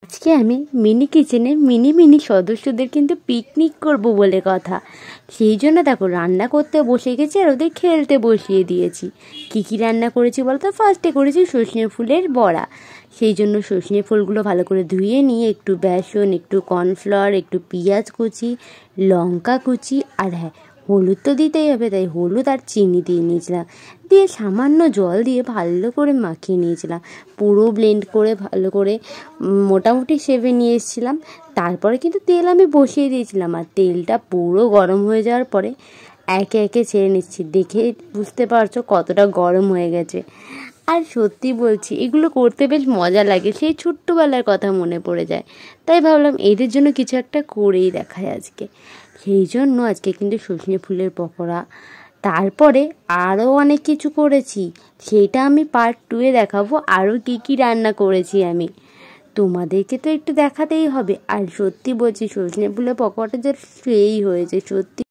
আজকে আমি মিনি কিচেনে মিনি সদস্যদের কিন্তু পিকনিক করব বলে কথা। সেই জন্য দেখো রান্না করতে বসে গেছি আর ওদের খেলতে বসিয়ে দিয়েছি। কী রান্না করেছি বলতো? ফার্স্টে করেছি সজনে ফুলের বড়া। সেই জন্য সজনে ফুলগুলো ভালো করে ধুয়ে নিয়ে একটু বেসন, একটু কর্নফ্লাওয়ার, একটু পেঁয়াজ কুচি, লঙ্কা কুচি আর হ্যাঁ হলুদ তো দিতেই হবে, তাই হলুদ আর চিনি দিয়ে নিয়েছিলাম। দিয়ে সামান্য জল দিয়ে ভালো করে মাখিয়ে নিয়েছিলাম, পুরো ব্লেন্ড করে ভালো করে মোটামুটি সেভে নিয়ে এসেছিলাম। তারপরে কিন্তু তেল আমি বসিয়ে দিয়েছিলাম, আর তেলটা পুরো গরম হয়ে যাওয়ার পরে একে একে ছেড়ে নিচ্ছি। দেখে বুঝতে পারছো কতটা গরম হয়ে গেছে। আর সত্যি বলছি, এগুলো করতে বেশ মজা লাগে, সেই ছোট্টবেলার কথা মনে পড়ে যায়। তাই ভাবলাম এদের জন্য কিছু একটা করেই দেখায় আজকে। সেই জন্য আজকে কিন্তু সজনে ফুলের পকোড়া, তারপরে আরও অনেক কিছু করেছি, সেটা আমি পার্ট 2-এ দেখাবো। আরও কী রান্না করেছি আমি তোমাদেরকে তো একটু দেখাতেই হবে। আর সত্যি বলছি, সজনে ফুলের পকোড়াটা যে সেই হয়েছে সত্যি।